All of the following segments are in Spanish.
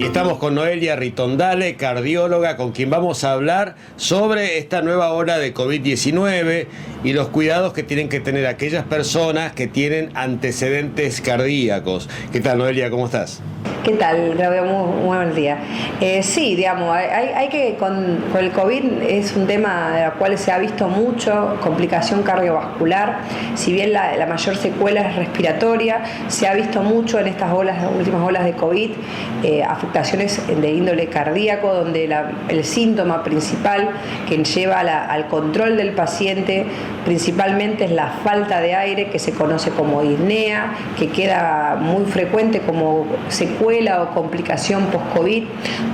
Estamos con Noelia Ritondale, cardióloga, con quien vamos a hablar sobre esta nueva ola de COVID-19 y los cuidados que tienen que tener aquellas personas que tienen antecedentes cardíacos. ¿Qué tal, Noelia? ¿Cómo estás? ¿Qué tal, Claudio? Muy buen día. Sí, digamos, hay que, con el COVID es un tema de la cual se ha visto mucho, complicación cardiovascular. Si bien la mayor secuela es respiratoria, se ha visto mucho en estas últimas olas de COVID, afectaciones de índole cardíaco, donde el síntoma principal que lleva al control del paciente principalmente es la falta de aire, que se conoce como disnea, que queda muy frecuente como secuela o complicación post-COVID,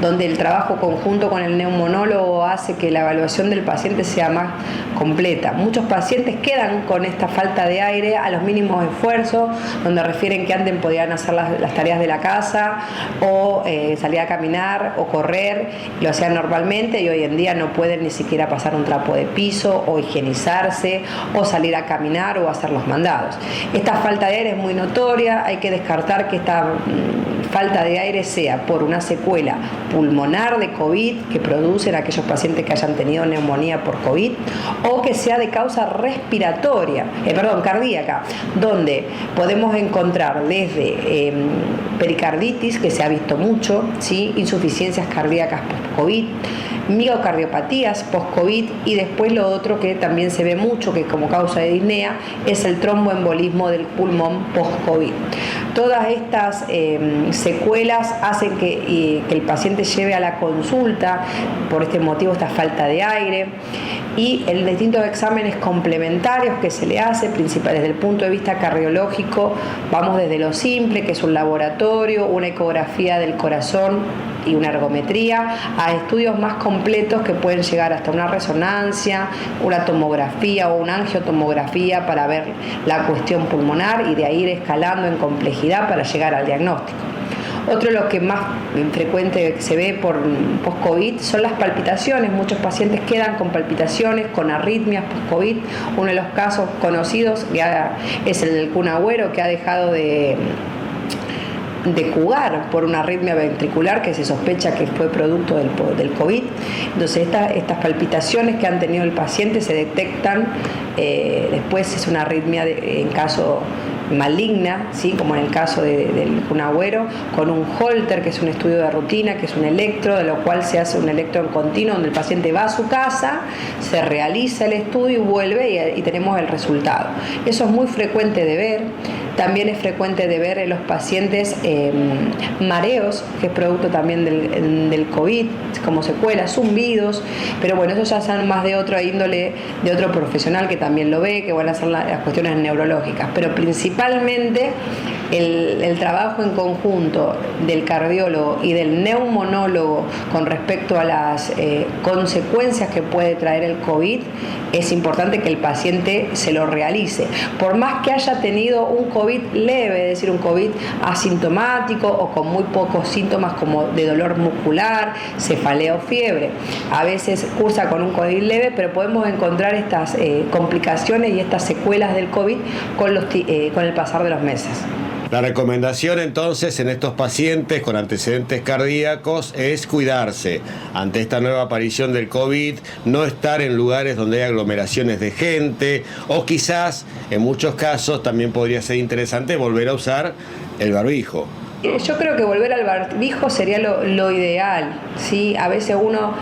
donde el trabajo conjunto con el neumonólogo hace que la evaluación del paciente sea más completa. Muchos pacientes quedan con esta falta de aire a los mínimos esfuerzos, donde refieren que antes podían hacer las tareas de la casa o salir a caminar o correr, lo hacían normalmente y hoy en día no pueden ni siquiera pasar un trapo de piso o higienizarse o salir a caminar o hacer los mandados. Esta falta de aire es muy notoria, hay que descartar que esta falta de aire sea por una secuela pulmonar de COVID que producen aquellos pacientes que hayan tenido neumonía por COVID, o que sea de causa cardíaca, donde podemos encontrar desde pericarditis, que se ha visto mucho, ¿sí? Insuficiencias cardíacas post-COVID, miocardiopatías post-COVID, y después lo otro que también se ve mucho, que como causa de disnea, es el tromboembolismo del pulmón post-COVID. Todas estas secuelas hacen que el paciente lleve a la consulta por este motivo, esta falta de aire, y en distintos exámenes complementarios que se le hace, principalmente desde el punto de vista cardiológico, vamos desde lo simple, que es un laboratorio, una ecografía del corazón y una ergometría, a estudios más completos que pueden llegar hasta una resonancia, una tomografía o una angiotomografía para ver la cuestión pulmonar, y de ahí ir escalando en complejidad para llegar al diagnóstico. Otro de los que más frecuente se ve por post-COVID son las palpitaciones. Muchos pacientes quedan con palpitaciones, con arritmias post-COVID. Uno de los casos conocidos es el del Kun Agüero, que ha dejado de jugar por una arritmia ventricular que se sospecha que fue producto del COVID. Entonces estas palpitaciones que han tenido el paciente se detectan, después es una arritmia en caso maligna, ¿sí? Como en el caso del Kun Agüero, con un Holter, que es un estudio de rutina, que es un electro, de lo cual se hace un electro en continuo, donde el paciente va a su casa, se realiza el estudio y vuelve y tenemos el resultado. Eso es muy frecuente de ver. También es frecuente de ver en los pacientes mareos, que es producto también del COVID, como secuelas, zumbidos, pero bueno, eso ya son más de otro índole, de otro profesional que también lo ve, que van a ser las cuestiones neurológicas, pero principalmente el trabajo en conjunto del cardiólogo y del neumonólogo con respecto a las consecuencias que puede traer el COVID, es importante que el paciente se lo realice. Por más que haya tenido un COVID leve, es decir, un COVID asintomático o con muy pocos síntomas como de dolor muscular, cefalea o fiebre. A veces cursa con un COVID leve, pero podemos encontrar estas complicaciones y estas secuelas del COVID con el pasar de los meses. La recomendación entonces en estos pacientes con antecedentes cardíacos es cuidarse ante esta nueva aparición del COVID, no estar en lugares donde hay aglomeraciones de gente, o quizás en muchos casos también podría ser interesante volver a usar el barbijo. Yo creo que volver al barbijo sería lo ideal, ¿sí? A veces uno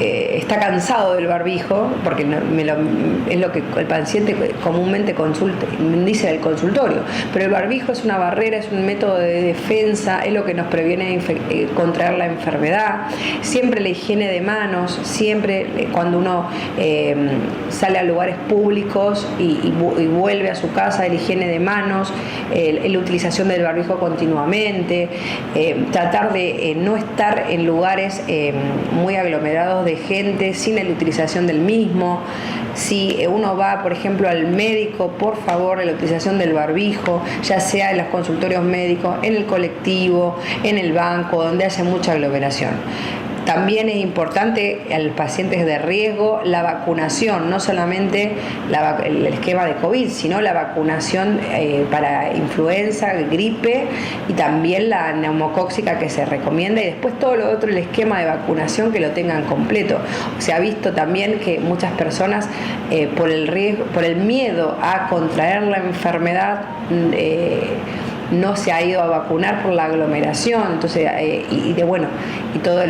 está cansado del barbijo, porque es lo que el paciente comúnmente dice del consultorio, pero el barbijo es una barrera, es un método de defensa, es lo que nos previene contraer la enfermedad. Siempre la higiene de manos, siempre cuando uno sale a lugares públicos y vuelve a su casa, la higiene de manos, la utilización del barbijo continuamente, tratar de no estar en lugares muy aglomerados de gente sin la utilización del mismo. Si uno va, por ejemplo, al médico, por favor, la utilización del barbijo, ya sea en los consultorios médicos, en el colectivo, en el banco, donde haya mucha aglomeración. También es importante a los pacientes de riesgo la vacunación, no solamente el esquema de COVID, sino la vacunación para influenza, gripe y también la neumocóxica que se recomienda, y después todo lo otro, el esquema de vacunación, que lo tengan completo. Se ha visto también que muchas personas por el miedo a contraer la enfermedad no se ha ido a vacunar por la aglomeración, entonces y todo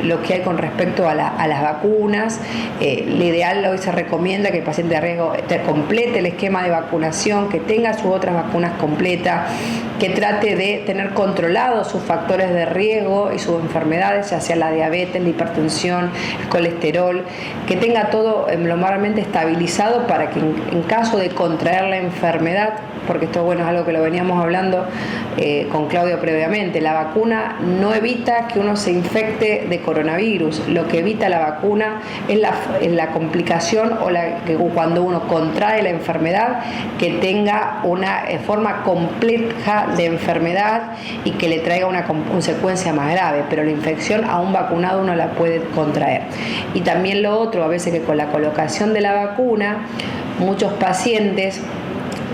lo que hay con respecto a las vacunas. Lo ideal, hoy se recomienda que el paciente de riesgo complete el esquema de vacunación, que tenga sus otras vacunas completas, que trate de tener controlados sus factores de riesgo y sus enfermedades, ya sea la diabetes, la hipertensión, el colesterol, que tenga todo normalmente estabilizado para que en caso de contraer la enfermedad, porque esto es algo que lo veníamos hablando con Claudio previamente, la vacuna no evita que uno se infecte de coronavirus. Lo que evita la vacuna es la complicación o que cuando uno contrae la enfermedad, que tenga una forma compleja de enfermedad y que le traiga una consecuencia más grave, pero la infección a un vacunado uno la puede contraer. Y también lo otro, a veces que con la colocación de la vacuna, muchos pacientes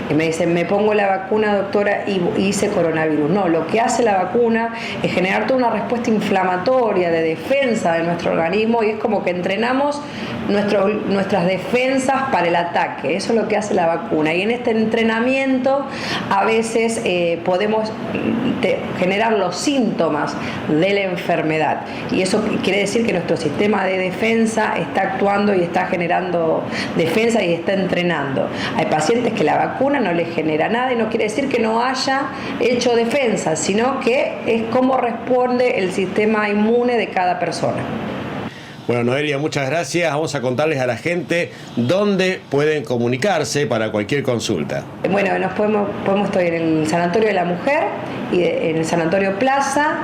que me dicen, me pongo la vacuna, doctora, y hice coronavirus. No, lo que hace la vacuna es generar toda una respuesta inflamatoria de defensa de nuestro organismo, y es como que entrenamos nuestras defensas para el ataque. Eso es lo que hace la vacuna. Y en este entrenamiento a veces podemos generar los síntomas de la enfermedad. Y eso quiere decir que nuestro sistema de defensa está actuando y está generando defensa y está entrenando. Hay pacientes que la vacuna no les genera nada, y no quiere decir que no haya hecho defensa, sino que es cómo responde el sistema inmune de cada persona. Bueno, Noelia, muchas gracias. Vamos a contarles a la gente dónde pueden comunicarse para cualquier consulta. Bueno, podemos estar en el Sanatorio de la Mujer y en el Sanatorio Plaza,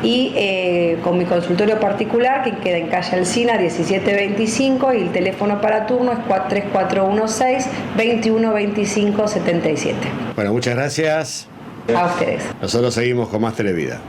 y con mi consultorio particular, que queda en calle Alsina 1725, y el teléfono para turno es 3416-212577. Bueno, muchas gracias. A ustedes. Nosotros seguimos con más Televida.